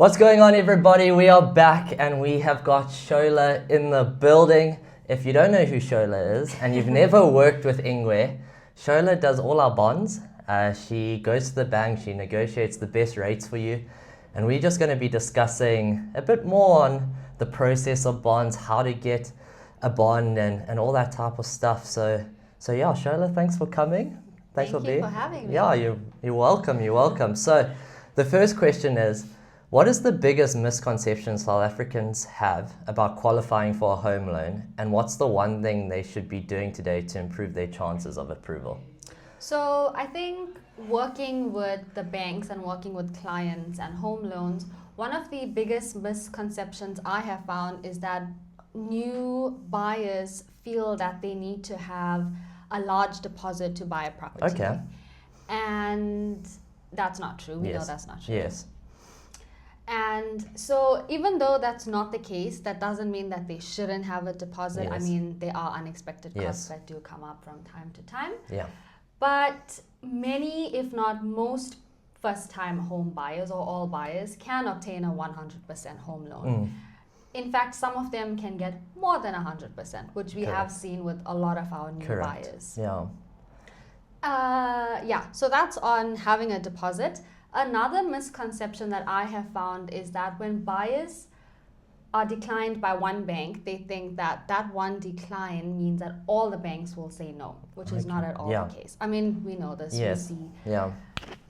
What's going on, everybody? We are back and we have got Shola in the building. If you don't know who Shola is and you've never worked with Ingwe, Shola does all our bonds. She goes to the bank, she negotiates the best rates for you. And we're just going to be discussing a bit more on the process of bonds, how to get a bond and all that type of stuff. So yeah, Shola, thanks for coming. Thank you for having me. Yeah, you're welcome. So the first question is, what is the biggest misconception South Africans have about qualifying for a home loan, and what's the one thing they should be doing today to improve their chances of approval? So I think working with the banks and working with clients and home loans, one of the biggest misconceptions I have found is that new buyers feel that they need to have a large deposit to buy a property. Okay. And that's not true. We know that's not true. Yes. And so even though that's not the case, that doesn't mean that they shouldn't have a deposit. Yes. I mean, there are unexpected costs Yes. that do come up from time to time. Yeah. But many, if not most, first-time home buyers or all buyers can obtain a 100% home loan. In fact, some of them can get more than 100%, which we have seen with a lot of our new buyers. Yeah. So that's on having a deposit. Another misconception that I have found is that when buyers are declined by one bank, they think that that one decline means that all the banks will say no, which is not at all the case. I mean, we know this. Yes. We see. Yeah.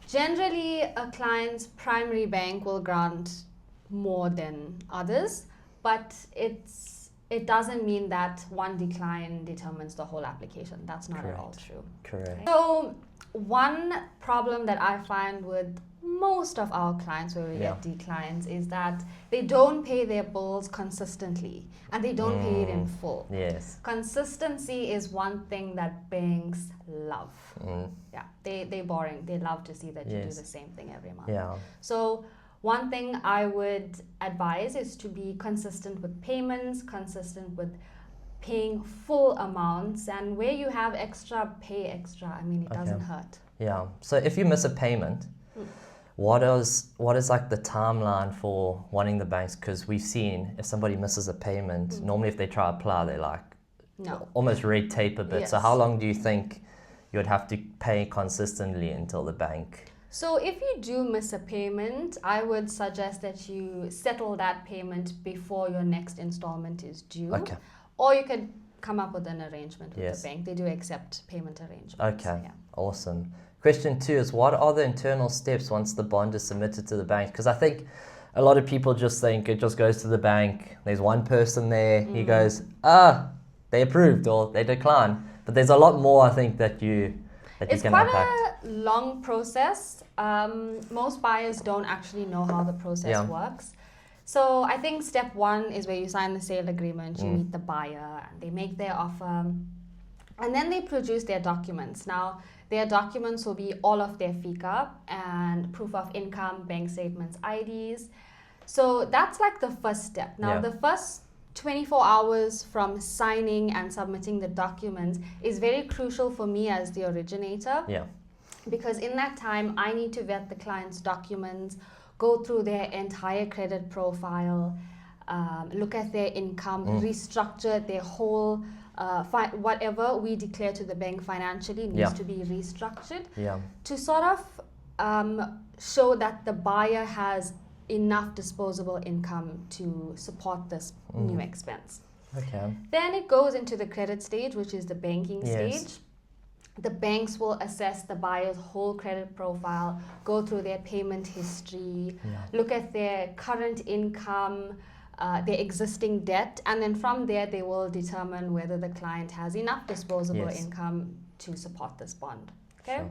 Generally, a client's primary bank will grant more than others, but it doesn't mean that one decline determines the whole application. That's not at all true. Correct. So one problem that I find with most of our clients where we get declines is that they don't pay their bills consistently and they don't pay it in full. Yes. Consistency is one thing that banks love. Yeah, they're boring. They love to see that you do the same thing every month. Yeah. So one thing I would advise is to be consistent with payments, consistent with paying full amounts, and where you have extra, pay extra. I mean, it doesn't hurt. Yeah. So if you miss a payment, what is like the timeline for wanting the banks? Because we've seen if somebody misses a payment, normally if they try to apply, they like almost red tape a bit. Yes. So how long do you think you would have to pay consistently until the bank? So if you do miss a payment, I would suggest that you settle that payment before your next installment is due. Okay. Or you could come up with an arrangement with Yes. the bank. They do accept payment arrangements. Okay. Yeah. Awesome. Question 2 is, what are the internal steps once the bond is submitted to the bank? Because I think a lot of people just think it just goes to the bank. There's one person there. He goes, they approved or they decline. But there's a lot more, I think, that you It's can quite impact. a long process. Most buyers don't actually know how the process works. So I think step 1 is where you sign the sale agreement, you meet the buyer, and they make their offer, and then they produce their documents. Now, their documents will be all of their FICA and proof of income, bank statements, IDs. So that's like the first step. Now, the first 24 hours from signing and submitting the documents is very crucial for me as the originator. Yeah. Because in that time, I need to vet the client's documents, go through their entire credit profile, look at their income, restructure their whole, whatever we declare to the bank financially needs to be restructured to sort of show that the buyer has enough disposable income to support this new expense. Okay. Then it goes into the credit stage, which is the banking stage. The banks will assess the buyer's whole credit profile, go through their payment history, look at their current income, their existing debt, and then from there they will determine whether the client has enough disposable income to support this bond. Okay. Sure.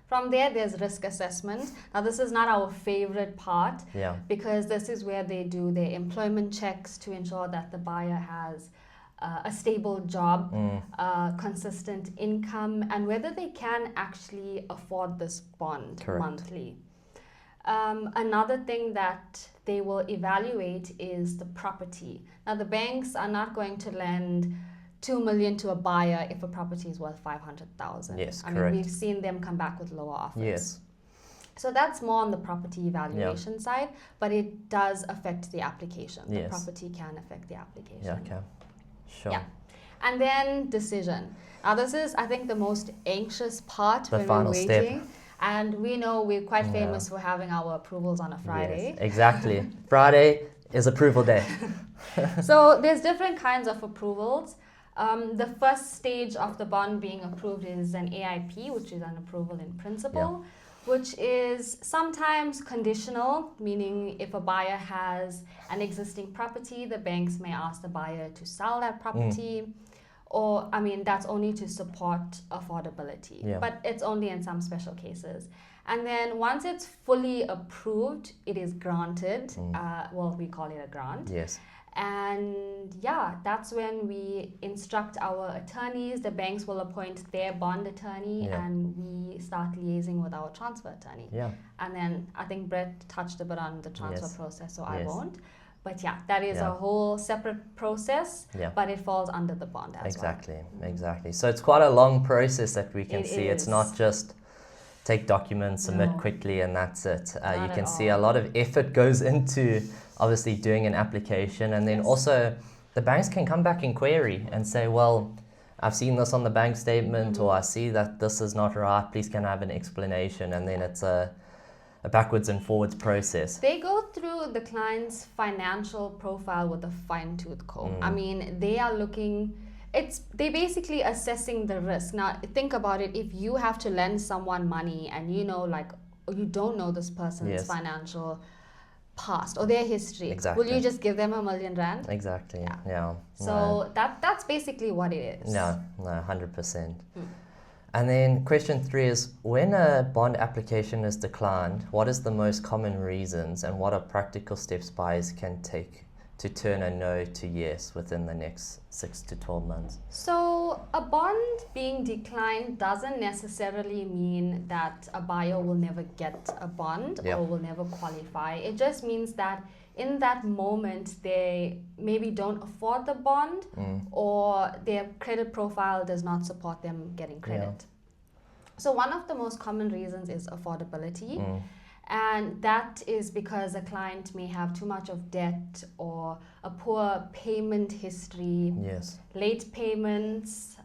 From there, there's risk assessment. Now, this is not our favorite part because this is where they do their employment checks to ensure that the buyer has a stable job, consistent income, and whether they can actually afford this bond monthly. Another thing that they will evaluate is the property. Now, the banks are not going to lend 2 million to a buyer if a property is worth 500,000. Yes, I correct. mean, we've seen them come back with lower offers. Yes. So that's more on the property valuation side, but it does affect the application. The property can affect the application. Yeah, okay. Sure. Yeah. And then decision. Now this is, I think, the most anxious part when we're waiting. Step. And we know we're quite famous for having our approvals on a Friday. Yes, exactly. Friday is approval day. So there's different kinds of approvals. The first stage of the bond being approved is an AIP, which is an approval in principle, which is sometimes conditional, meaning if a buyer has an existing property, the banks may ask the buyer to sell that property. Or, I mean, that's only to support affordability, but it's only in some special cases. And then once it's fully approved, it is granted. Well, we call it a grant. Yes. And yeah, that's when we instruct our attorneys. The banks will appoint their bond attorney, and we start liaising with our transfer attorney. Yeah. And then I think Brett touched a bit on the transfer process, so I won't. But yeah, that is a whole separate process, but it falls under the bond as well. Exactly. So it's quite a long process that we can see. It's not just take documents, submit quickly, and that's it. You can see a lot of effort goes into obviously doing an application, and then also the banks can come back and query and say, well, I've seen this on the bank statement, or I see that this is not right, please can I have an explanation? And then it's a backwards and forwards process. They go through the client's financial profile with a fine-tooth comb. I mean, they are looking, they basically assessing the risk. Now, think about it. If you have to lend someone money and you know, like, or you don't know this person's financial past or their history, will you just give them R1 million? Exactly. So that's basically what it is. No, 100%. And then question 3 is, when a bond application is declined, what is the most common reasons and what are practical steps buyers can take to turn a no to yes within the next 6 to 12 months? So a bond being declined doesn't necessarily mean that a buyer will never get a bond or will never qualify. It just means that in that moment, they maybe don't afford the bond or their credit profile does not support them getting credit. So one of the most common reasons is affordability. And that is because a client may have too much of debt or a poor payment history, late payments,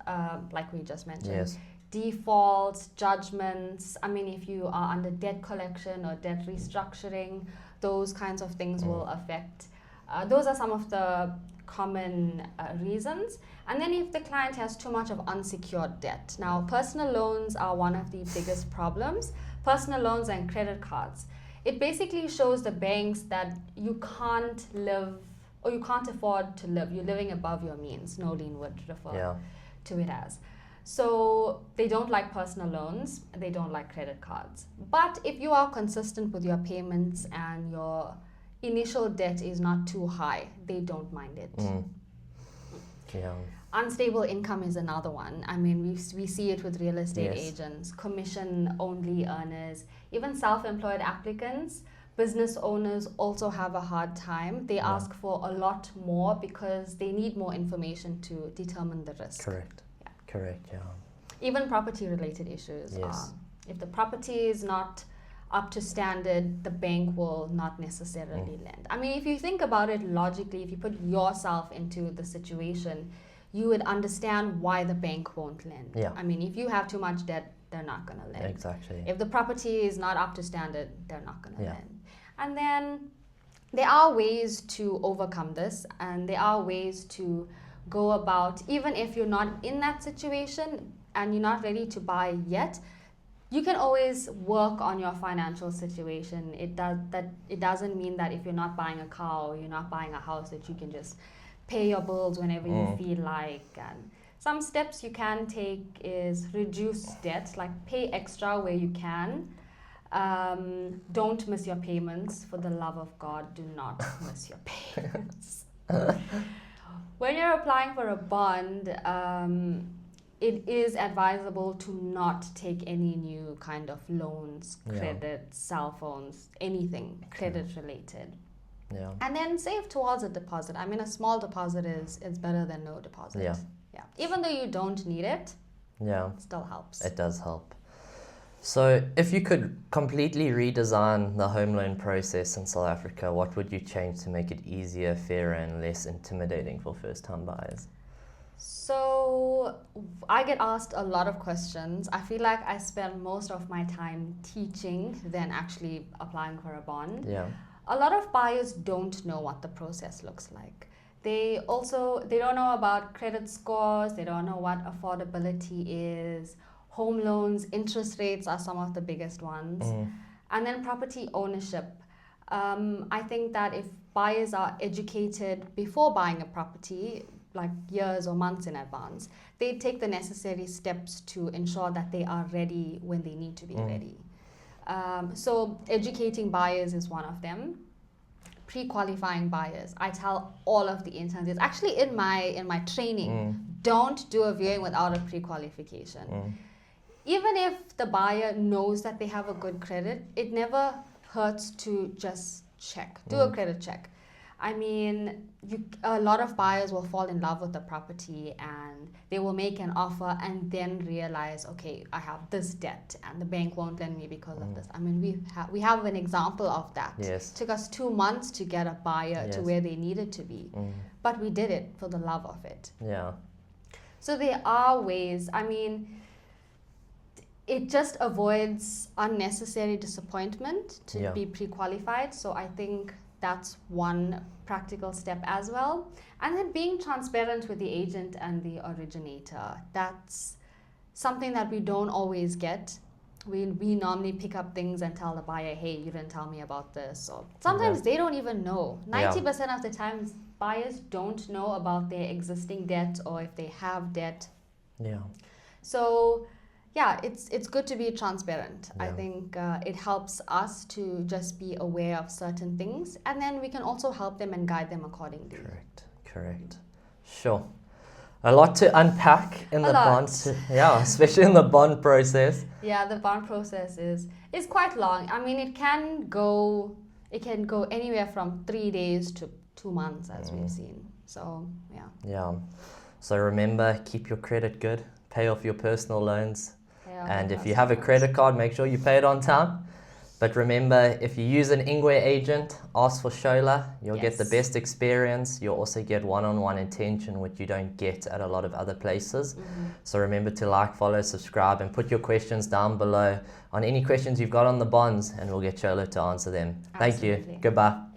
like we just mentioned, defaults, judgments. I mean, if you are under debt collection or debt restructuring, those kinds of things will affect. Those are some of the common reasons. And then if the client has too much of unsecured debt. Now, personal loans are one of the biggest problems. Personal loans and credit cards. It basically shows the banks that you can't live or you can't afford to live. You're living above your means. Nolene would refer to it as. So they don't like personal loans. They don't like credit cards. But if you are consistent with your payments and your initial debt is not too high, they don't mind it. Unstable income is another one. I mean, we see it with real estate agents, commission-only earners, even self-employed applicants. Business owners also have a hard time. They ask for a lot more because they need more information to determine the risk. Correct, Even property-related issues. If the property is not up to standard, the bank will not necessarily lend. I mean, if you think about it logically, if you put yourself into the situation, you would understand why the bank won't lend. I mean, if you have too much debt, they're not going to lend. Exactly. If the property is not up to standard, they're not going to lend. And then there are ways to overcome this, and there are ways to go about, even if you're not in that situation and you're not ready to buy yet, you can always work on your financial situation. It doesn't mean that if you're not buying a car or you're not buying a house that you can just pay your bills whenever you feel like. And some steps you can take is reduce debt, like pay extra where you can. Don't miss your payments. For the love of God, do not miss your payments. When you're applying for a bond, it is advisable to not take any new kind of loans, credit, cell phones, anything credit related. And then save towards a deposit. I mean, a small deposit is better than no deposit. Even though you don't need it, it still helps. It does help. So if you could completely redesign the home loan process in South Africa, what would you change to make it easier, fairer, and less intimidating for first-time buyers? So I get asked a lot of questions. I feel like I spend most of my time teaching than actually applying for a bond. Yeah. A lot of buyers don't know what the process looks like. They don't know about credit scores, they don't know what affordability is. Home loans, interest rates are some of the biggest ones. And then property ownership. I think that if buyers are educated before buying a property, like years or months in advance, they take the necessary steps to ensure that they are ready when they need to be ready. So educating buyers is one of them. Pre-qualifying buyers. I tell all of the interns, it's actually in my training, don't do a viewing without a pre-qualification. Even if the buyer knows that they have a good credit, it never hurts to just check, do a credit check. I mean, a lot of buyers will fall in love with the property and they will make an offer and then realize, okay, I have this debt and the bank won't lend me because of this. I mean, we have an example of that. Yes. It took us 2 months to get a buyer to where they needed to be, but we did it for the love of it. Yeah. So there are ways. I mean, it just avoids unnecessary disappointment to be pre-qualified. So I think that's one practical step as well. And then being transparent with the agent and the originator. That's something that we don't always get. We normally pick up things and tell the buyer, hey, you didn't tell me about this. Or sometimes they don't even know. 90% of the times, buyers don't know about their existing debt or if they have debt. Yeah. So yeah, it's good to be transparent. I think it helps us to just be aware of certain things, and then we can also help them and guide them accordingly. Correct. Sure. A lot to unpack in the bond, especially in the bond process. Yeah, the bond process is quite long. I mean, it can go anywhere from 3 days to 2 months, as we've seen. So Yeah. So remember, keep your credit good, pay off your personal loans. And if you have a credit card, make sure you pay it on time. But remember, if you use an Ingwe agent, ask for Shola. You'll get the best experience. You'll also get one-on-one attention, which you don't get at a lot of other places. So remember to like, follow, subscribe, and put your questions down below on any questions you've got on the bonds, and we'll get Shola to answer them. Absolutely. Thank you. Goodbye.